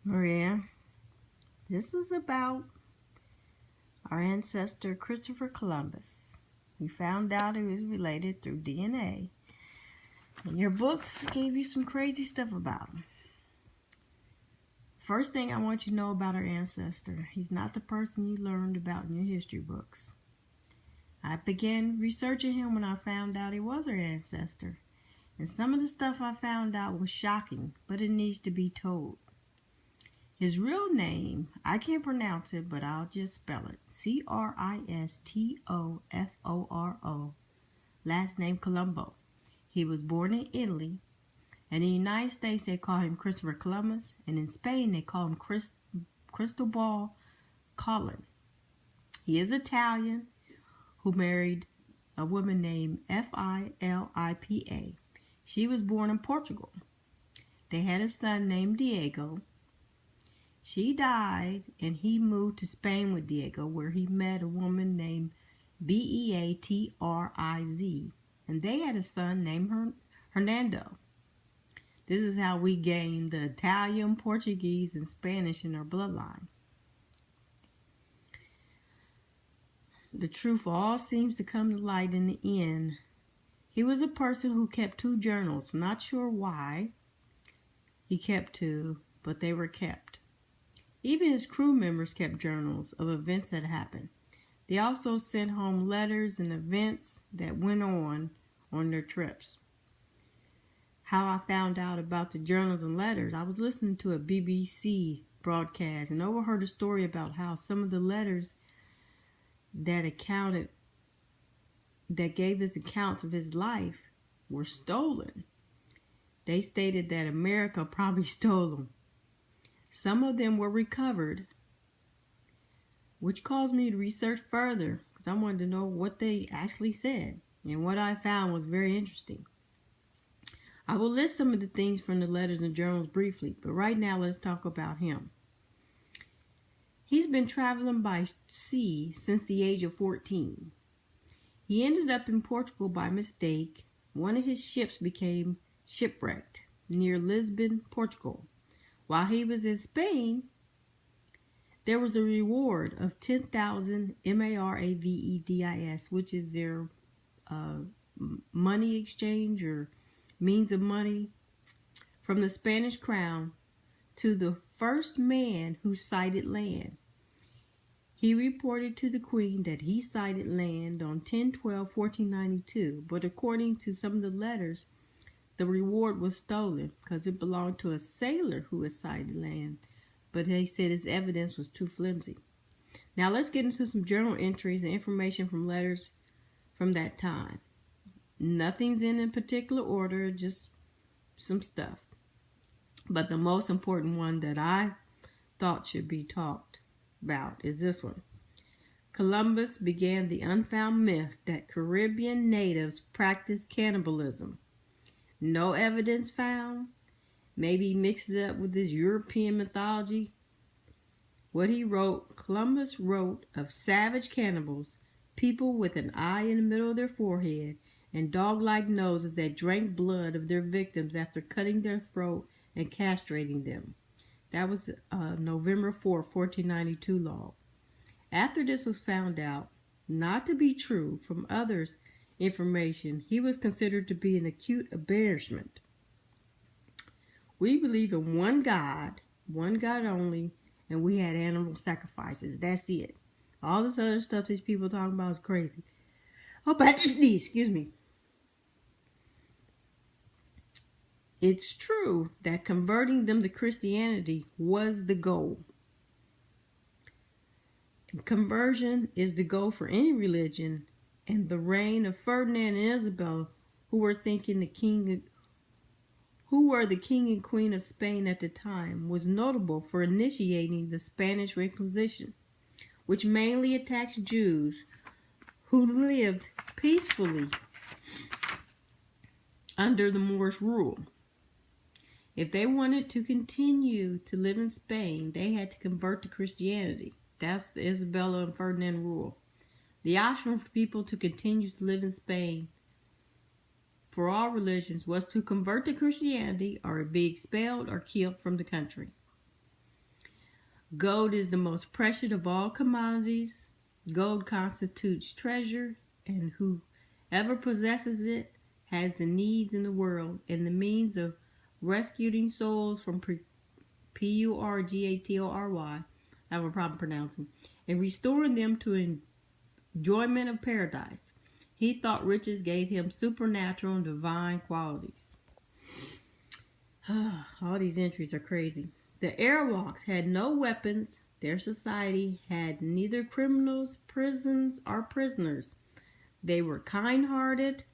Maria, this is about our ancestor Christopher Columbus. We found out he was related through DNA. And your books gave you some crazy stuff about him. First thing I want you to know about our ancestor, he's not the person you learned about in your history books. I began researching him when I found out he was our ancestor. And some of the stuff I found out was shocking, but it needs to be told. His real name, I can't pronounce it, but I'll just spell it. Cristoforo. Last name Colombo. He was born in Italy. And in the United States, they call him Christopher Columbus. And in Spain, they call him Cristobal Colon. He is Italian who married a woman named Filipa. She was born in Portugal. They had a son named Diego. She died, and he moved to Spain with Diego, where he met a woman named Beatriz, and they had a son named Hernando. This is how we gained the Italian, Portuguese, and Spanish in our bloodline. The truth all seems to come to light in the end. He was a person who kept 2 journals. Not sure why he kept 2, but they were kept. Even his crew members kept journals of events that happened. They also sent home letters and events that went on their trips. How I found out about the journals and letters, I was listening to a BBC broadcast and overheard a story about how some of the letters that gave us accounts of his life were stolen. They stated that America probably stole them. Some of them were recovered, which caused me to research further because I wanted to know what they actually said. And what I found was very interesting. I will list some of the things from the letters and journals briefly, but right now let's talk about him. He's been traveling by sea since the age of 14. He ended up in Portugal by mistake. One of his ships became shipwrecked near Lisbon, Portugal. While he was in Spain, there was a reward of 10,000 Maravedis, which is their money exchange or means of money, from the Spanish crown to the first man who sighted land. He reported to the Queen that he sighted land on 10/12/1492, but according to some of the letters, the reward was stolen because it belonged to a sailor who had sighted land, but they said his evidence was too flimsy. Now let's get into some journal entries and information from letters from that time. Nothing's in particular order, just some stuff. But the most important one that I thought should be talked about is this one. Columbus began the unfound myth that Caribbean natives practiced cannibalism. No evidence found. Maybe he mixed it up with his European mythology. What he wrote, Columbus wrote of savage cannibals, people with an eye in the middle of their forehead and dog-like noses that drank blood of their victims after cutting their throat and castrating them. That was November 4, 1492 law. After this was found out not to be true from others' information, he was considered to be an acute embarrassment. We believe in one God only, and we had animal sacrifices. That's it. All this other stuff these people talking about is crazy. Hope I just sneeze, excuse me. It's true that converting them to Christianity was the goal. Conversion is the goal for any religion, and the reign of Ferdinand and Isabel, who were the king and queen of Spain at the time, was notable for initiating the Spanish Inquisition, which mainly attacked Jews who lived peacefully under the Moorish rule. If they wanted to continue to live in Spain, they had to convert to Christianity. That's the Isabella and Ferdinand rule. The option for people to continue to live in Spain for all religions was to convert to Christianity or be expelled or killed from the country. Gold is the most precious of all commodities. Gold constitutes treasure, and whoever possesses it has the needs in the world and the means of rescuing souls from Purgatory, I have a problem pronouncing, and restoring them to enjoyment of paradise. He thought riches gave him supernatural and divine qualities. All these entries are crazy. The Arawaks had no weapons. Their society had neither criminals, prisons, or prisoners. They were kind-hearted.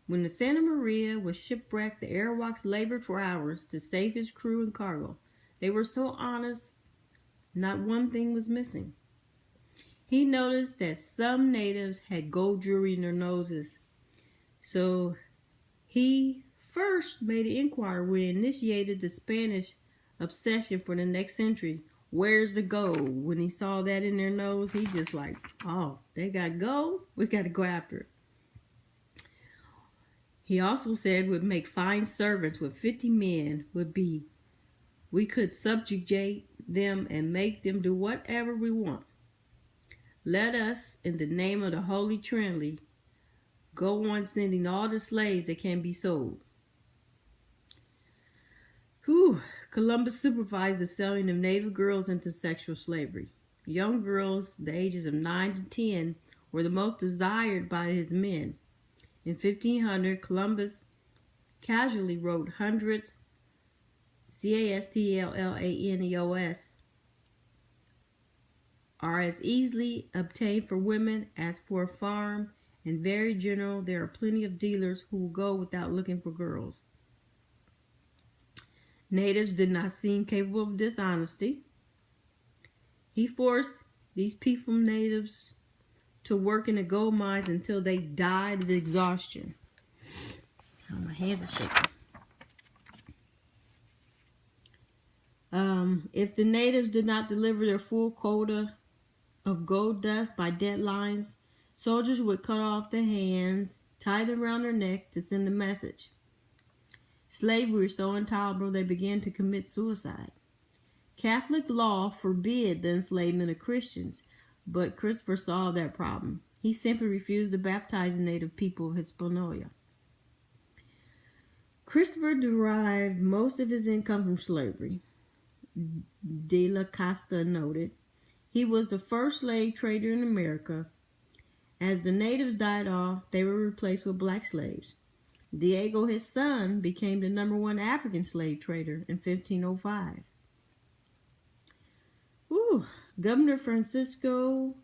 When the Santa Maria was shipwrecked, the Arawaks labored for hours to save his crew and cargo. They were so honest, not one thing was missing. He noticed that some natives had gold jewelry in their noses. So he first made an inquiry when he initiated the Spanish obsession for the next century. Where's the gold? When he saw that in their nose, he just like, oh, they got gold? We got to go after it. He also said would make fine servants with 50 men we could subjugate them and make them do whatever we want. Let us, in the name of the Holy Trinity, go on sending all the slaves that can be sold. Columbus supervised the selling of native girls into sexual slavery. Young girls, the ages of 9 to 10, were the most desired by his men. In 1500, Columbus casually wrote hundreds, Castellaneos, are as easily obtained for women as for a farm, and very general, there are plenty of dealers who will go without looking for girls. Natives did not seem capable of dishonesty. He forced these peaceful natives to work in the gold mines until they died of exhaustion. Oh, my hands are shaking. If the natives did not deliver their full quota of gold dust by deadlines, soldiers would cut off their hands, tie them around their neck to send a message. Slavery was so intolerable they began to commit suicide. Catholic law forbid the enslavement of Christians, but Christopher solved that problem. He simply refused to baptize the native people of Hispaniola. Christopher derived most of his income from slavery. De la Costa noted, he was the first slave trader in America. As the natives died off, they were replaced with black slaves. Diego, his son, became the #1 African slave trader in 1505. Governor Francisco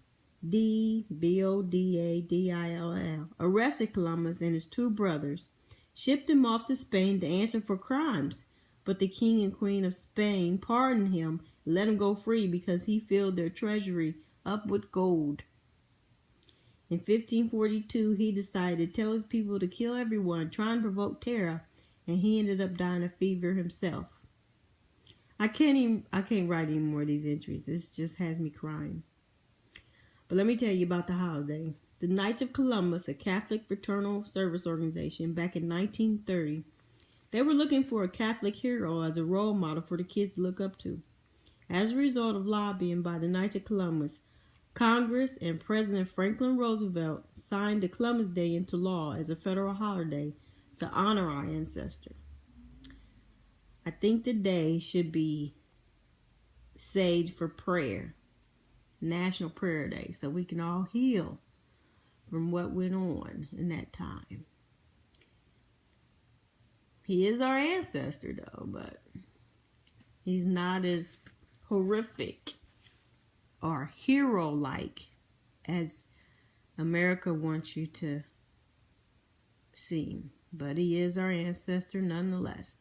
de Bodadil arrested Columbus and his 2 brothers, shipped him off to Spain to answer for crimes, but the King and Queen of Spain pardoned him and let him go free because he filled their treasury up with gold. In 1542, he decided to tell his people to kill everyone, trying to provoke terror, and he ended up dying of fever himself. I can't write any more of these entries. This just has me crying. But let me tell you about the holiday. The Knights of Columbus, a Catholic fraternal service organization, back in 1930, they were looking for a Catholic hero as a role model for the kids to look up to. As a result of lobbying by the Knights of Columbus, Congress and President Franklin Roosevelt signed the Columbus Day into law as a federal holiday to honor our ancestor. I think the day should be saved for prayer, National Prayer Day, so we can all heal from what went on in that time. He is our ancestor, though, but he's not as horrific or hero-like as America wants you to seem. But he is our ancestor nonetheless.